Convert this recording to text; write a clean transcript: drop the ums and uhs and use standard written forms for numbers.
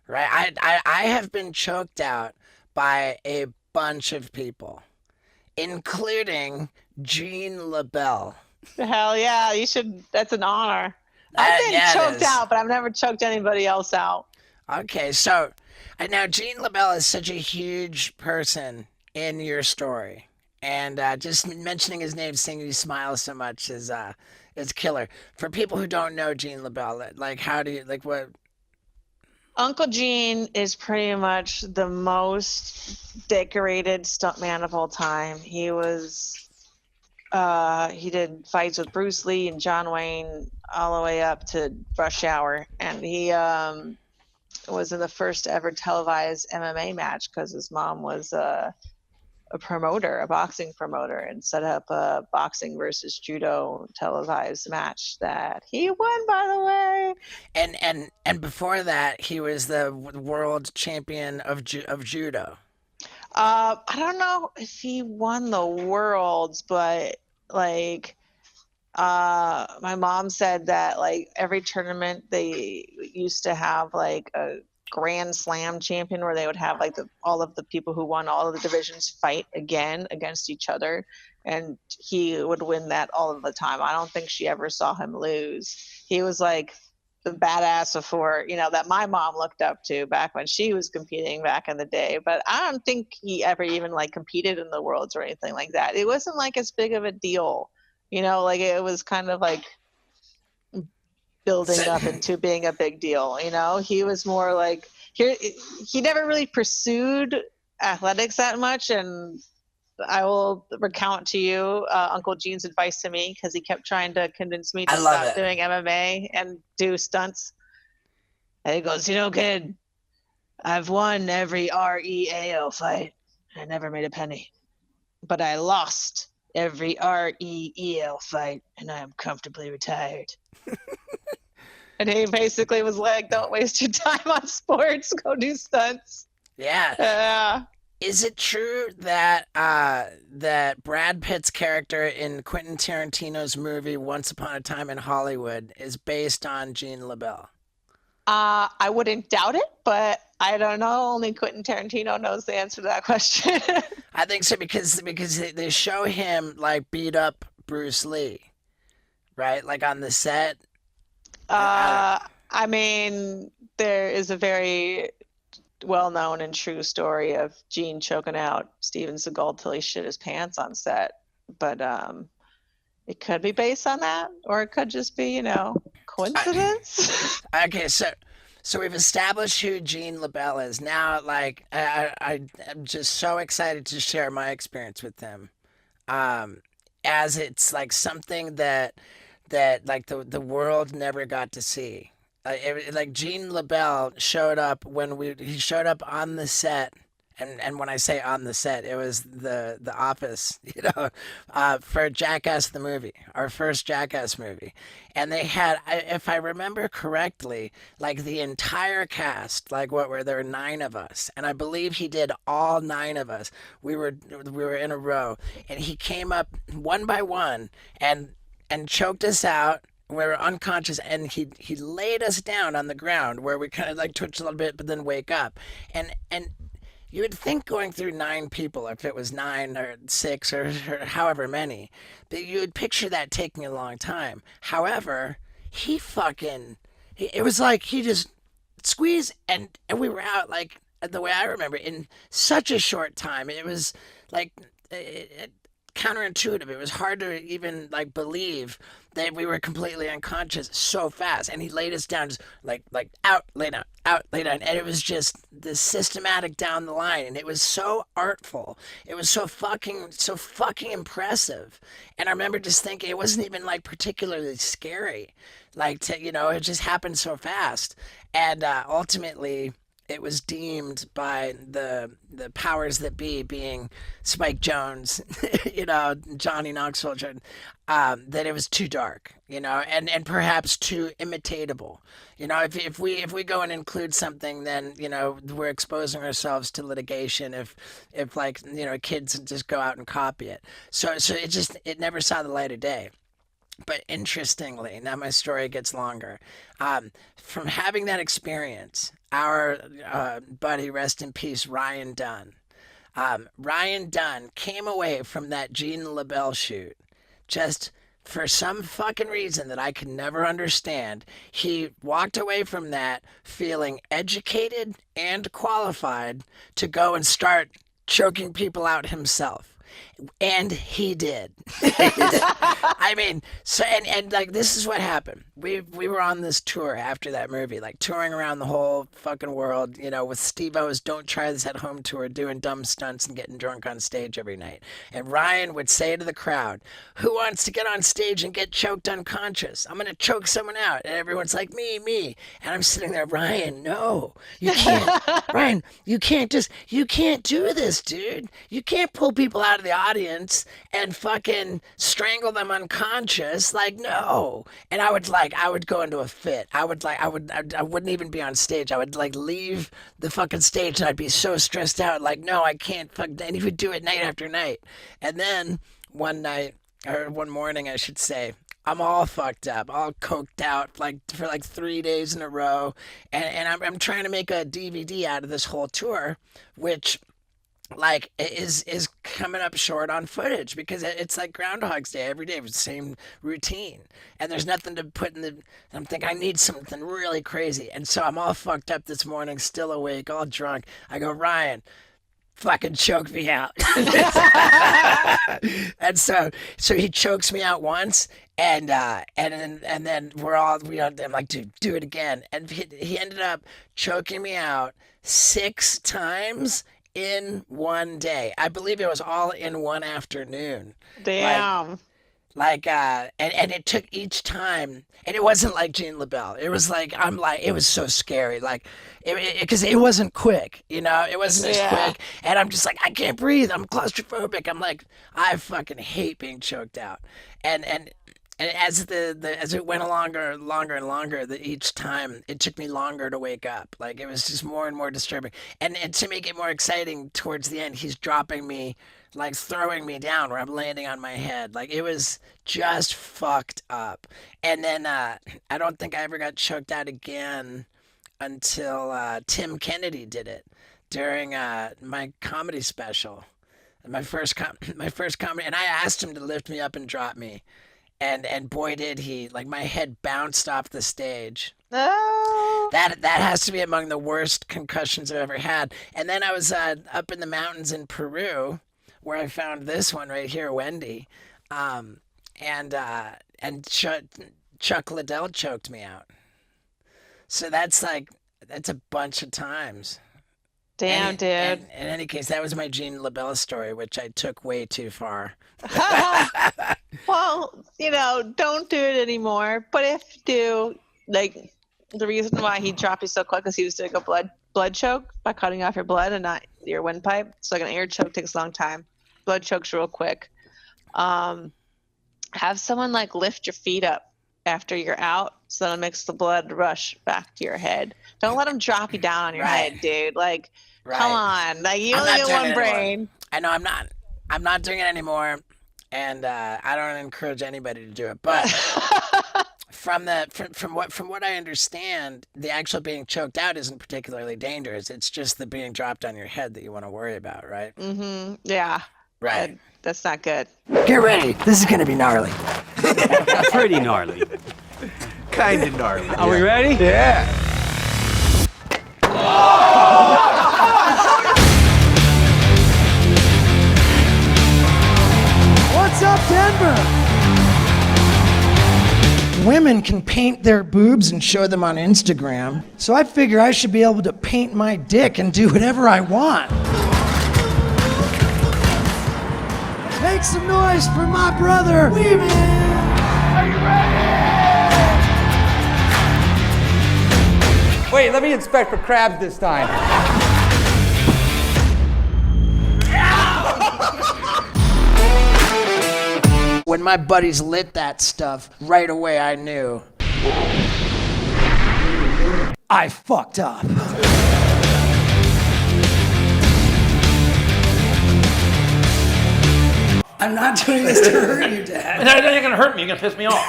right? I have been choked out by a bunch of people, including Jean LaBelle. Hell yeah, you should. That's an honor. I've been Yeah, it choked is. out, but I've never choked anybody else out. Okay, so now Jean LaBelle is such a huge person in your story, and just mentioning his name, seeing you smile so much is killer. For people who don't know Jean LaBelle, like how do you like what? Uncle Gene is pretty much the most decorated stuntman of all time. He did fights with Bruce Lee and John Wayne all the way up to Rush Hour, and he was in the first ever televised MMA match because his mom was a promoter, a boxing promoter, and set up a boxing versus judo televised match that he won, by the way. And before that, he was the world champion of judo. I don't know if he won the worlds, but like my mom said that like every tournament they used to have like a grand slam champion where they would have like all of the people who won all of the divisions fight again against each other, and he would win that all of the time. I don't think she ever saw him lose. He was like the badass before, that my mom looked up to back when she was competing back in the day. But I don't think he ever even like competed in the worlds or anything like that. It wasn't like as big of a deal, like it was kind of like So, building up into being a big deal. He was more like he never really pursued athletics that much. And I will recount to you Uncle Gene's advice to me, because he kept trying to convince me I to love stop it. doing MMA and do stunts. And he goes, kid, I've won every REAO fight. I never made a penny. But I lost every REEL fight, and I am comfortably retired. And he basically was like, don't waste your time on sports, go do stunts. Yeah. Yeah. Is it true that that Brad Pitt's character in Quentin Tarantino's movie Once Upon a Time in Hollywood is based on Jean LaBelle? I wouldn't doubt it, but I don't know. Only Quentin Tarantino knows the answer to that question. I think so because they show him like beat up Bruce Lee, right? Like on the set. I don't. I mean, there is a very well known and true story of Gene choking out Steven Seagal till he shit his pants on set. But it could be based on that, or it could just be, I, coincidence. okay, so we've established who Jean LaBelle is. Now, like I am just so excited to share my experience with him. Um, as it's like something that like the world never got to see. Like Gene LaBelle showed up when he showed up on the set, and when I say on the set, it was the office, for Jackass the movie, our first Jackass movie, and they had, if I remember correctly, like the entire cast, like what were there were nine of us, and I believe he did all nine of us. We were in a row, and he came up one by one and choked us out. We were unconscious, and he laid us down on the ground where we kind of like twitch a little bit, but then wake up. And you would think going through nine people, if it was nine or six or however many, that you would picture that taking a long time. However, it was like he just squeezed, and we were out like the way I remember in such a short time. It was like counterintuitive. It was hard to even like believe that we were completely unconscious so fast. And he laid us down, just like out, lay down, out, lay down, and it was just this systematic down the line. And it was so artful. It was so fucking impressive. And I remember just thinking it wasn't even like particularly scary. Like it just happened so fast. And ultimately it was deemed by the powers that be, being Spike Jones, Johnny Knoxville, that it was too dark, and perhaps too imitatable. If we go and include something, then we're exposing ourselves to litigation. If kids just go out and copy it, so it never saw the light of day. But interestingly, now my story gets longer. From having that experience, our buddy, rest in peace, Ryan Dunn. Ryan Dunn came away from that Gene LaBelle shoot just for some fucking reason that I could never understand. He walked away from that feeling educated and qualified to go and start choking people out himself. And he did. I mean, so and like this is what happened. We were on this tour after that movie, like touring around the whole fucking world, with Steve O's "Don't Try This at Home" tour, doing dumb stunts and getting drunk on stage every night. And Ryan would say to the crowd, "Who wants to get on stage and get choked unconscious? I'm gonna choke someone out." And everyone's like, "Me." And I'm sitting there, Ryan, no, you can't. Ryan, you can't do this, dude. You can't pull people out of the audience and fucking strangle them unconscious. Like, no. And I would go into a fit. I wouldn't even be on stage. I would like leave the fucking stage and I'd be so stressed out. Like, no, I can't and he would do it night after night. And then one night, or one morning, I should say, I'm all fucked up, all coked out, like for like 3 days in a row, and I'm trying to make a DVD out of this whole tour, which like is coming up short on footage because it's like Groundhog's Day every day with the same routine, and there's nothing to put in the. I'm thinking I need something really crazy, and so I'm all fucked up this morning, still awake, all drunk. I go, Ryan, fucking choke me out. And so he chokes me out once, and then I'm like, dude, do it again. And he ended up choking me out 6 times in one day. I believe it was all in one afternoon. Damn. And it took each time, and it wasn't like Gene LaBelle. It was like, it was so scary, like, because it wasn't quick, it wasn't as quick, and I'm just like, I can't breathe, I'm claustrophobic, I'm like, I fucking hate being choked out, and as as it went longer and longer, each time it took me longer to wake up. Like it was just more and more disturbing. And to make it more exciting, towards the end, he's dropping me, like throwing me down where I'm landing on my head. Like it was just fucked up. And then I don't think I ever got choked out again until Tim Kennedy did it during my comedy special, my first comedy, and I asked him to lift me up and drop me. And boy did he. Like my head bounced off the stage. No. That has to be among the worst concussions I've ever had. And then I was up in the mountains in Peru, where I found this one right here, Wendy, and Chuck Liddell choked me out. So that's a bunch of times. Damn, dude. In any case, that was my Gene LaBelle story, which I took way too far. Well, don't do it anymore. But if you do, like, the reason why he dropped you so quick is he was doing a blood choke by cutting off your blood and not your windpipe. So like an air choke takes a long time. Blood chokes real quick. Have someone like lift your feet up after you're out so that it makes the blood rush back to your head. Don't let them drop you down on your head, dude. Like, come on. Like, you only get one brain. I know I'm not doing it anymore, and I don't encourage anybody to do it. But from what I understand, the actual being choked out isn't particularly dangerous. It's just the being dropped on your head that you want to worry about, right? Mm-hmm. Yeah. Right. That's not good. Get ready. This is gonna be gnarly. Pretty gnarly. Kind of gnarly. Are we ready? Yeah. What's up, Denver? Women can paint their boobs and show them on Instagram, so I figure I should be able to paint my dick and do whatever I want. Make some noise for my brother, Weeman! Are you ready? Wait, let me inspect for crabs this time. When my buddies lit that stuff, right away I knew I fucked up. I'm not doing this to hurt you, Dad. You're gonna hurt me. You're gonna piss me off.